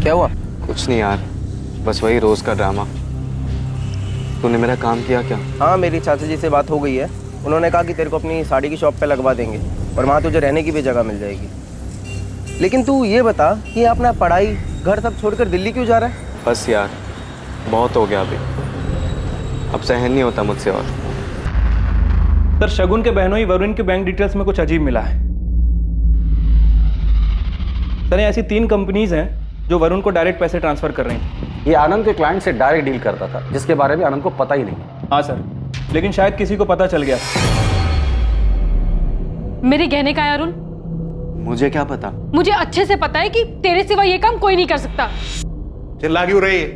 क्या हुआ? कुछ नहीं यार, बस वही रोज का ड्रामा। तूने मेरा काम किया क्या? हाँ, मेरी चाचा जी से बात हो गई है। उन्होंने कहा कि तेरे को अपनी साड़ी की शॉप पे लगवा देंगे और वहाँ तुझे रहने की भी जगह मिल जाएगी। लेकिन तू ये बता कि अपना पढ़ाई घर सब छोड़कर दिल्ली क्यों जा रहा है? बस यार, बहुत हो गया अभी, अब सहन नहीं होता मुझसे। और सर, शगुन के बहनोई वरुण के बैंक डिटेल्स में कुछ अजीब मिला है। सर, ऐसी 3 कंपनीज हैं जो वरुण को डायरेक्ट पैसे ट्रांसफर कर रही हैं। ये आनंद के क्लाइंट से डायरेक्ट डील करता था, जिसके बारे में आनंद को पता ही नहीं। हाँ सर, लेकिन शायद किसी को पता चल गया। मेरे गहने का है अरुण? मुझे क्या पता? मुझे अच्छे से पता है कि तेरे सिवा ये काम कोई नहीं कर सकता। चिल्ला क्यों रही है?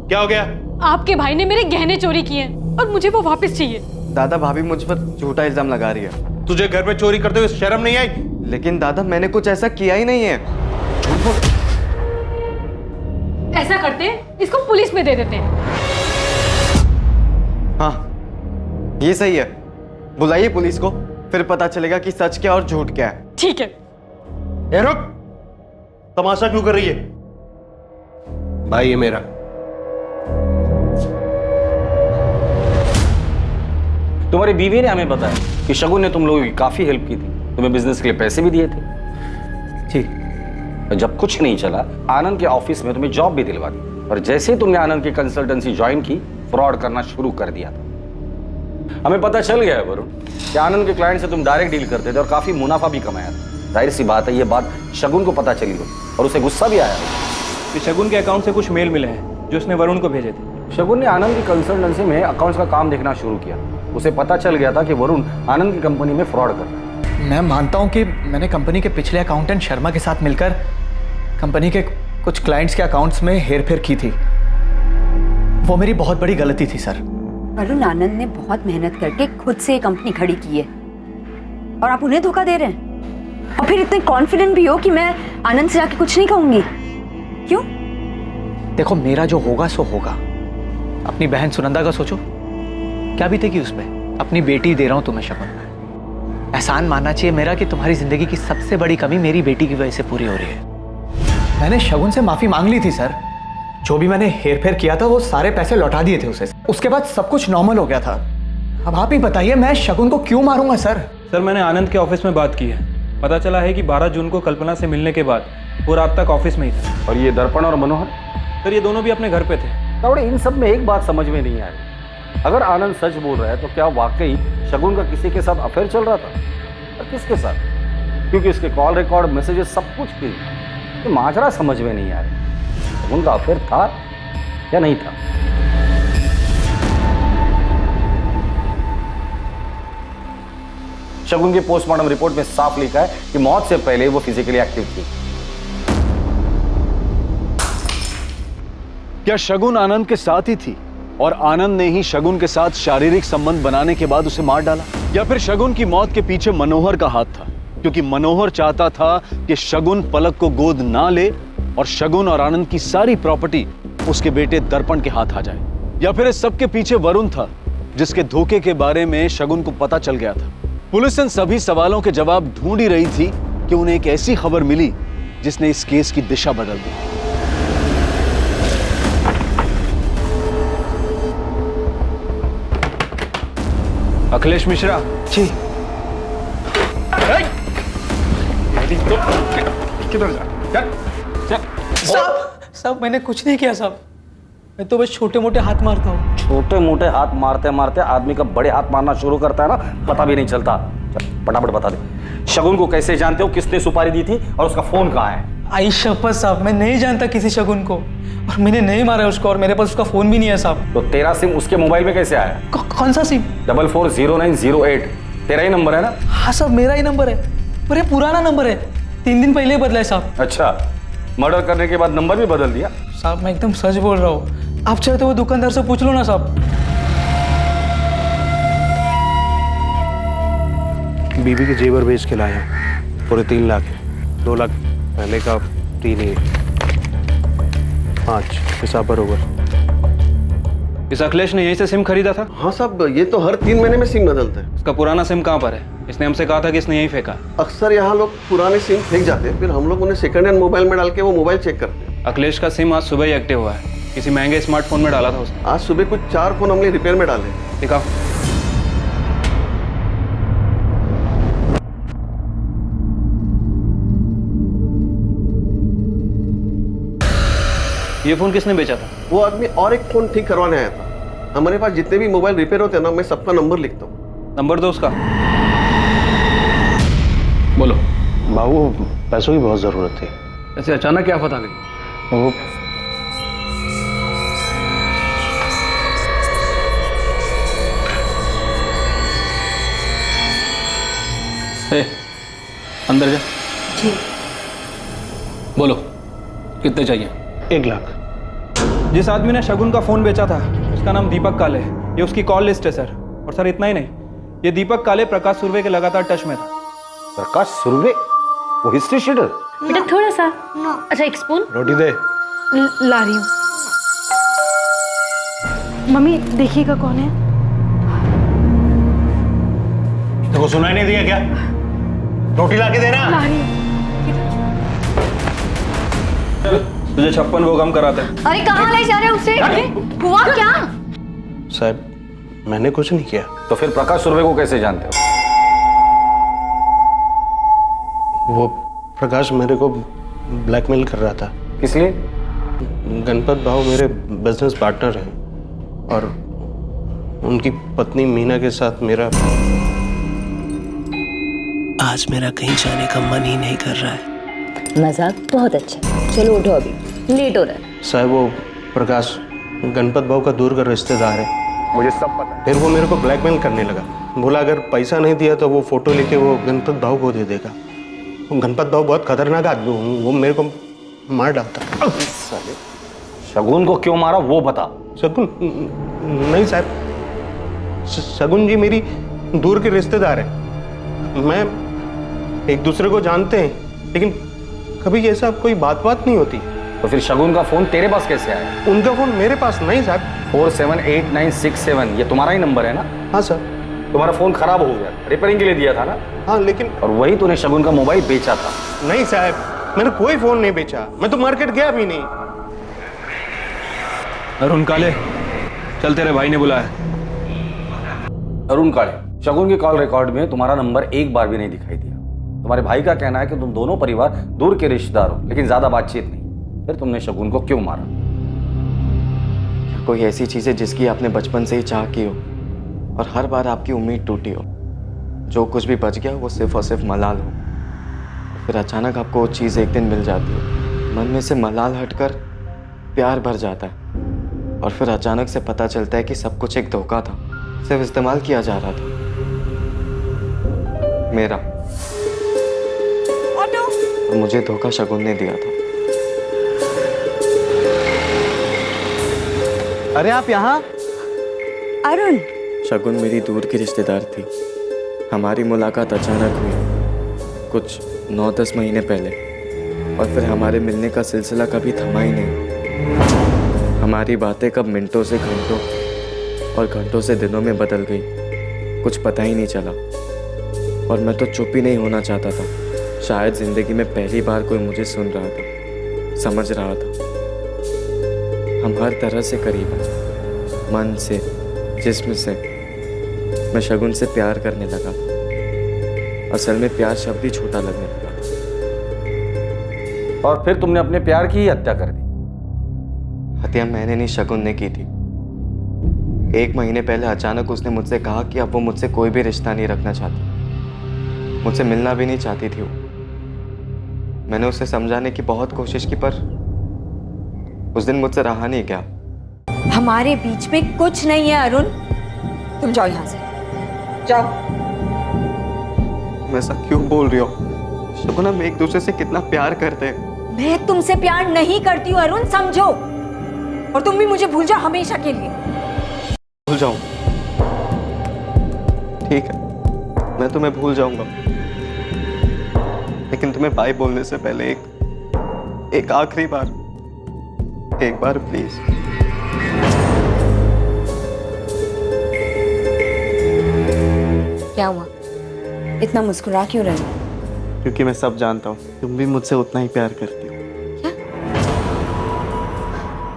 क्या हो गया? आपके भाई ने मेरे गहने चोरी किए हैं और मुझे वो वापस चाहिए। दादा, भाभी मुझ पर झूठा इल्जाम लगा रही है। तुझे घर पे चोरी करते हुए शर्म नहीं आई? लेकिन दादा, मैंने कुछ ऐसा किया ही नहीं है। ऐसा करते हैं, इसको पुलिस में दे देते हैं। हाँ, ये सही है। बुलाइए पुलिस को, फिर पता चलेगा कि सच क्या और झूठ क्या है। ठीक है। ए रुक, तमाशा क्यों कर रही है? भाई है मेरा। तुम्हारी बीवी ने हमें बताया कि शगुन ने तुम लोगों की काफी हेल्प की थी, तुम्हें बिजनेस के लिए पैसे भी दिए थे। जी। जब कुछ नहीं चला, आनंद के ऑफिस में तुम्हें जॉब भी दिलवा दी और जैसे ही तुमने आनंद की कंसल्टेंसी ज्वाइन की, फ्रॉड करना शुरू कर दिया था। हमें पता चल गया है वरुण कि आनंद के क्लाइंट से तुम डायरेक्ट डील करते थे और काफी मुनाफा भी कमाया था। जाहिर सी बात है, ये बात शगुन को पता चली हो और उसे गुस्सा भी आया कि शगुन के अकाउंट से कुछ मेल मिले हैं जो उसने वरुण को भेजे थे। शगुन ने आनंद की कंसल्टेंसी में अकाउंट्स का काम देखना शुरू किया। उसे पता चल गया था कि वरुण आनंद की कंपनी में फ्रॉड कर रहा है। मैं मानता हूं कि मैंने कंपनी के पिछले अकाउंटेंट शर्मा के साथ मिलकर कंपनी के कुछ क्लाइंट्स के अकाउंट्स में हेरफेर की थी। वो मेरी बहुत बड़ी गलती थी सर। वरुण, आनंद ने बहुत मेहनत करके खुद से कंपनी खड़ी की है और आप उन्हें धोखा दे रहे हैं और फिर इतने कॉन्फिडेंट भी हो कि मैं आनंद से जाके कुछ नहीं कहूंगी। क्यों? देखो, मेरा जो होगा सो होगा। अपनी बहन सुनंदा का सोचो, क्या बीतेगी उस पर। अपनी बेटी दे रहा हूं तुम्हें शगुन। एहसान मानना चाहिए मेरा कि तुम्हारी जिंदगी की सबसे बड़ी कमी मेरी बेटी की वजह से पूरी हो रही है। मैंने शगुन से माफी मांग ली थी सर। जो भी मैंने हेरफेर किया था वो सारे पैसे लौटा दिए थे उसे। उसके बाद सब कुछ नॉर्मल हो गया था। अब आप ही बताइए, मैं शगुन को क्यों मारूंगा सर? सर, मैंने आनंद के ऑफिस में बात की है। पता चला है कि 12 जून को कल्पना से मिलने के बाद वो रात तक ऑफिस में ही था। और ये दर्पण और मनोहर? सर, ये दोनों भी अपने घर पे थे। तावड़े, इन सब में एक बात समझ में नहीं आई। अगर आनंद सच बोल रहा है तो क्या वाकई शगुन का किसी के साथ अफेयर चल रहा था? और किसके साथ? क्योंकि उसके कॉल रिकॉर्ड, मैसेजेस सब कुछ थी। तो माजरा समझ में नहीं आ रही। शगुन का अफेयर था या नहीं था? शगुन की पोस्टमार्टम रिपोर्ट में साफ लिखा है कि मौत से पहले वो फिजिकली एक्टिव थी। क्या शगुन आनंद के साथ ही थी और आनंद ने ही शगुन के साथ शारीरिक संबंध बनाने के बाद उसे मार डाला? या फिर शगुन की मौत के पीछे मनोहर का हाथ था, क्योंकि मनोहर चाहता था कि शगुन पलक को गोद ना ले और शगुन और आनंद की सारी प्रॉपर्टी उसके बेटे दर्पण के हाथ आ जाए? या फिर इस सब के पीछे वरुण था, जिसके धोखे के बारे में शगुन को पता चल गया था। पुलिस इन सभी सवालों के जवाब ढूंढ ही रही थी कि उन्हें एक ऐसी खबर मिली जिसने इस केस की दिशा बदल दी। अखिलेश मिश्रा जी। किधर जा? साहब मैंने कुछ नहीं किया साहब, मैं तो बस छोटे मोटे हाथ मारता हूँ। छोटे मोटे हाथ मारते मारते आदमी का बड़े हाथ मारना शुरू करता है ना, पता भी नहीं चलता। फटाफट बता दे, शगुन को कैसे जानते हो, किसने सुपारी दी थी और उसका फोन कहाँ है? आई शपथ साहब, मैं नहीं जानता किसी शगुन को, और मैंने नहीं मारा उसको, और मेरे पास उसका फोन भी नहीं है साहब। तो तेरा सिम उसके मोबाइल में कैसे आया? कौन सा सिम? 440908 तेरा ही नंबर है ना? हाँ साहब, मेरा ही नंबर है, पर ये पुराना नंबर है, 3 दिन पहले बदला है साहब। अच्छा, मर्डर करने के बाद नंबर भी बदल दिया? साहब मैं एकदम सच बोल रहा हूँ, आप चाहे तो वो दुकानदार से पूछ लो ना साहब। बीबी के जेवर बेच के लाया, पूरे 3 लाख है। 2 लाख पहले का, 3 ही 5 हिसाब बरोबर। इस अखिलेश ने यहीं से सिम खरीदा था? हाँ साहब, ये तो हर 3 महीने में सिम बदलते हैं। इसका पुराना सिम कहाँ पर है? इसने हमसे कहा था कि इसने यहीं फेंका। अक्सर यहाँ लोग पुराने सिम फेंक जाते हैं, फिर हम लोग उन्हें सेकंड हैंड मोबाइल में डाल के वो मोबाइल चेक करते हैं। अखिलेश का सिम आज सुबह ही एक्टिव हुआ है, किसी महंगे स्मार्टफोन में डाला था उसने। आज सुबह कुछ 4 फोन हमने रिपेयर में डाले। दिखाओ। ये फोन किसने बेचा था? वो आदमी और एक फोन ठीक करवाने आया था। हमारे पास जितने भी मोबाइल रिपेयर होते हैं ना, मैं सबका नंबर लिखता हूँ। नंबर दो उसका। बोलो। बाबू, पैसों की बहुत जरूरत थी। ऐसे अचानक क्या पता लगी? वो अंदर जा। जी। बोलो, कितने चाहिए? 1 लाख। जिस आदमी ने शगुन का फोन बेचा था उसका नाम दीपक काले है, ये उसकी कॉल लिस्ट है सर। और सर इतना ही नहीं, ये दीपक काले प्रकाश सुर्वे के लगातार टच में था। प्रकाश सुर्वे? वो हिस्ट्री शीटर? बेटा थोड़ा सा। अच्छा, एक स्पून रोटी दे। ला रही हूँ। मम्मी देखिएगा कौन है। देखो, सुनाई नहीं दिया क्या? रोटी लाके देना। ला रही हूँ। तुझे 56 वो कम कराते हैं। अरे कहाँ ले जा रहे हो उसे? हुआ क्या? साहब, मैंने कुछ नहीं किया। तो फिर प्रकाश सुर्वे को कैसे जानते हो? वो प्रकाश मेरे को ब्लैकमेल कर रहा था। किस लिए? गणपत भाव मेरे बिजनेस पार्टनर हैं, और उनकी पत्नी मीना के साथ मेरा आज मेरा कहीं जाने का मन ही नहीं कर रहा है। मजाक बहुत अच्छा। चलो उठो, अभी लेट हो रहा है। साहब, वो प्रकाश गणपत भाव का दूर का रिश्तेदार है। मुझे सब पता है। फिर वो मेरे को ब्लैकमेल करने लगा। बोला अगर पैसा नहीं दिया तो वो फोटो लेके वो गणपत भाव को दे देगा। वो गणपत भाव बहुत खतरनाक आदमी, वो मेरे को मार डालता। शगुन को क्यों मारा वो बता। शगुन नहीं साहब, शगुन जी मेरी दूर के रिश्तेदार है। मैं एक दूसरे को जानते हैं, लेकिन कभी ऐसा कोई बात नहीं होती। तो फिर शगुन का फोन तेरे पास कैसे आया? उनका फोन मेरे पास नहीं साहब। 478967 ये तुम्हारा ही नंबर है ना? हाँ सर। तुम्हारा फोन खराब हो गया, रिपेयरिंग के लिए दिया था ना? हाँ, लेकिन और वही तूने शगुन का मोबाइल बेचा था? नहीं साहब, मैंने कोई फोन नहीं बेचा, मैं तो मार्केट गया भी नहीं। अरुण काले, चल तेरे भाई ने बुलाया। अरुण काले, शगुन के कॉल रिकॉर्ड में तुम्हारा नंबर एक बार भी नहीं दिखाई दिया। तुम्हारे भाई का कहना है कि तुम दोनों परिवार दूर के रिश्तेदार हो, लेकिन ज्यादा बातचीत नहीं। फिर तुमने शगुन को क्यों मारा? कोई ऐसी चीज है जिसकी आपने बचपन से ही चाह की हो और हर बार आपकी उम्मीद टूटी हो, जो कुछ भी बच गया वो सिर्फ और सिर्फ मलाल हो, फिर अचानक आपको वो चीज़ एक दिन मिल जाती है, मन में से मलाल हटकर प्यार भर जाता है, और फिर अचानक से पता चलता है कि सब कुछ एक धोखा था, सिर्फ इस्तेमाल किया जा रहा था मेरा, और मुझे धोखा शगुन ने दिया था। अरे आप यहाँ? अरुण। शगुन मेरी दूर की रिश्तेदार थी। हमारी मुलाकात अचानक हुई, कुछ 9-10 महीने पहले, और फिर हमारे मिलने का सिलसिला कभी थमा ही नहीं। हमारी बातें कब मिनटों से घंटों और घंटों से दिनों में बदल गई, कुछ पता ही नहीं चला। और मैं तो चुप ही नहीं होना चाहता था। शायद जिंदगी में पहली बार कोई मुझे सुन रहा था, समझ रहा था। हम हर तरह से करीब हैं, मन से, जिस्म से। मैं शगुन से प्यार करने लगा था। असल में प्यार शब्द ही छोटा लगने लगा था। और फिर तुमने अपने प्यार की ही हत्या कर दी। हत्या मैंने नहीं, शगुन ने की थी। 1 महीने पहले अचानक उसने मुझसे कहा कि अब वो मुझसे कोई भी रिश्ता नहीं रखना चाहती, मुझसे मिलना भी नहीं चाहती थी वो। मैंने उसे समझाने की बहुत कोशिश की, पर उस दिन मुझसे रहा नहीं गया। हमारे बीच में कुछ नहीं है अरुण, तुम जाओ यहाँ से, जाओ। तुम ऐसा क्यों बोल रही हो शगुन? हम एक दूसरे से कितना प्यार करते हैं। मैं तुमसे प्यार नहीं करती हूँ अरुण, समझो। और तुम भी मुझे भूल जाओ हमेशा के लिए। भूल जाऊं? ठीक है, मैं तुम्हें भूल जाऊंगा, लेकिन तुम्हें बाय बोलने से पहले एक आखिरी बार, एक बार प्लीज। क्या हुआ? इतना मुस्कुरा क्यों रहे हो? क्योंकि मैं सब जानता हूँ, तुम भी मुझसे उतना ही प्यार करती हो।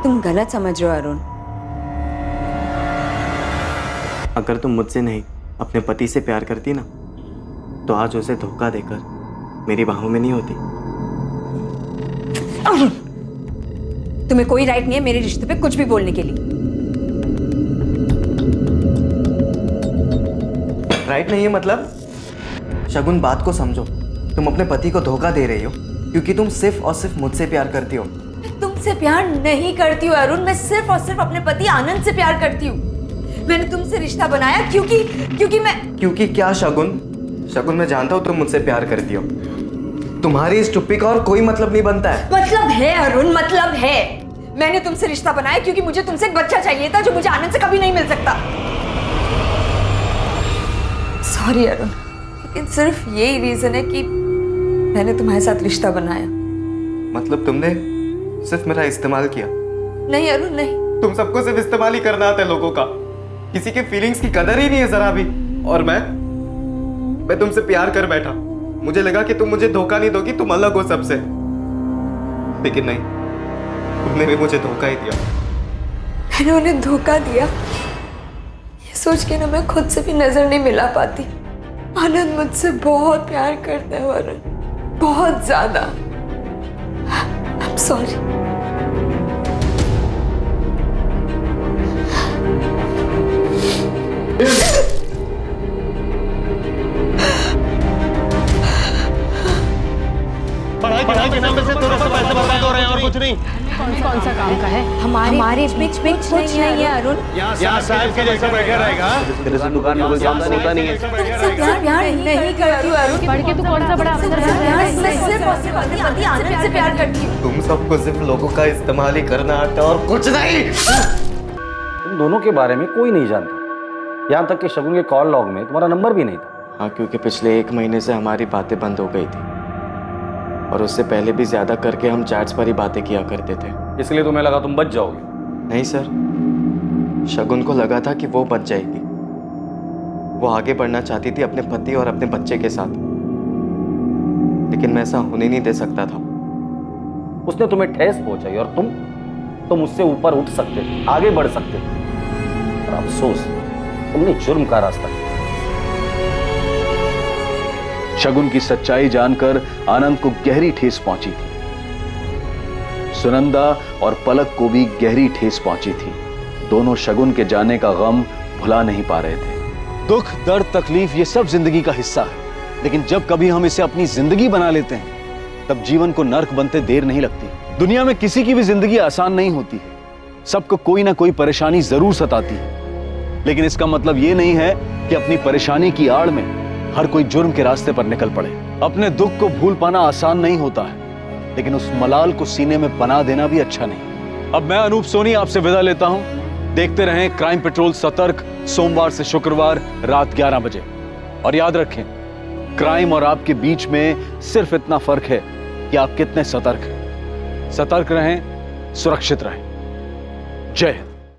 तुम गलत समझ रहे हो अरुण। अगर तुम मुझसे नहीं अपने पति से प्यार करती ना, तो आज उसे धोखा देकर मेरी बाहों में नहीं होती। अरुण, तुम्हें कोई राइट नहीं है मेरे रिश्ते पे कुछ भी बोलने के लिए। राइट नहीं है मतलब? शगुन, बात को समझो। तुम अपने पति को धोखा दे रही हो क्योंकि तुम सिर्फ और सिर्फ मुझसे प्यार करती हो। तुमसे प्यार नहीं करती हूँ अरुण, मैं सिर्फ और सिर्फ अपने पति आनंद से प्यार करती हूँ। मैंने तुमसे रिश्ता बनाया क्योंकि मैं। क्योंकि क्या शगुन? शगुन, मैं जानता हूँ तुम मुझसे प्यार करती हो। तुम्हारी इस चुप्पी का और कोई मतलब नहीं बनता है। मतलब है अरुण, मतलब है। मैंने तुमसे रिश्ता बनाया क्योंकि मुझे तुमसे एक बच्चा चाहिए था जो मुझे आनंद से कभी नहीं मिल सकता। सॉरी अरुण, लेकिन सिर्फ यही रीजन है कि मैंने तुम्हारे साथ रिश्ता बनाया। मतलब तुमने सिर्फ मेरा इस्तेमाल किया? नहीं अरुण, नहीं। तुम सबको सिर्फ इस्तेमाल ही करना आता है लोगों का। किसी के फीलिंग्स की कदर ही नहीं है जरा भी। और मैं तुमसे प्यार कर बैठा। मुझे लगा कि तुम मुझे धोखा नहीं दोगी, तुम अलग हो सबसे। लेकिन नहीं, तुमने भी मुझे धोखा ही दिया। मैंने उन्हें धोखा दिया ये सोच के ना मैं खुद से भी नजर नहीं मिला पाती। आनंद मुझसे बहुत प्यार करता है अरुण, बहुत ज्यादा। I am sorry. पढ़ाई के नाम पे सिर्फ थोड़े से पैसे बर्बाद हो रहे हैं और कुछ नहीं। कौन सा काम का है? हमारे बीच में कुछ नहीं है अरुण। यहाँ साहब के जैसा बैठा रहेगा। तेरे से दुकान में कोई काम होता नहीं है। प्यार नहीं करती हूँ अरुण। पढ़ के तू कौन सा बड़ा अफसर मैं सिर्फ और सिर्फ अपने पति आनंद से प्यार करती हूँ। तुम सबको सिर्फ लोगों का इस्तेमाल ही करना आता है और कुछ नहीं। तुम दोनों के बारे में कोई नहीं जानता, यहाँ तक कि शगुन के कॉल लॉग में तुम्हारा नंबर भी नहीं था। हाँ, क्योंकि पिछले 1 महीने से हमारी बातें बंद हो गई थी, और उससे पहले भी ज्यादा करके हम चैट्स पर ही बातें किया करते थे। इसलिए तुम्हें लगा तुम बच जाओगे? नहीं सर, शगुन को लगा था कि वो बच जाएगी। वो आगे बढ़ना चाहती थी अपने पति और अपने बच्चे के साथ, लेकिन मैं ऐसा होने नहीं दे सकता था। उसने तुम्हें ठेस पहुंचाई और तुम उससे ऊपर उठ सकते थे, आगे बढ़ सकते थे। और अफसोस, तुमने जुर्म का रास्ता किया। शगुन की सच्चाई जानकर आनंद को गहरी ठेस पहुंची थी। सुनंदा और पलक को भी गहरी ठेस पहुंची थी। दोनों शगुन के जाने का गम भुला नहीं पा रहे थे। दुख, दर्द, तकलीफ ये सब जिंदगी का हिस्सा है, लेकिन जब कभी हम इसे अपनी जिंदगी बना लेते हैं तब जीवन को नर्क बनते देर नहीं लगती। दुनिया में किसी की भी जिंदगी आसान नहीं होती है। सबको कोई ना कोई परेशानी जरूर सताती है, लेकिन इसका मतलब ये नहीं है कि अपनी परेशानी की आड़ में हर कोई जुर्म के रास्ते पर निकल पड़े। अपने दुख को भूल पाना आसान नहीं होता है, लेकिन उस मलाल को सीने में बना देना भी अच्छा नहीं। अब मैं अनूप सोनी आपसे विदा लेता हूं। देखते रहें क्राइम पेट्रोल सतर्क, सोमवार से शुक्रवार रात 11 बजे। और याद रखें, क्राइम और आपके बीच में सिर्फ इतना फर्क है कि आप कितने सतर्क हैं। सतर्क रहें, सुरक्षित रहें। जय हिंद।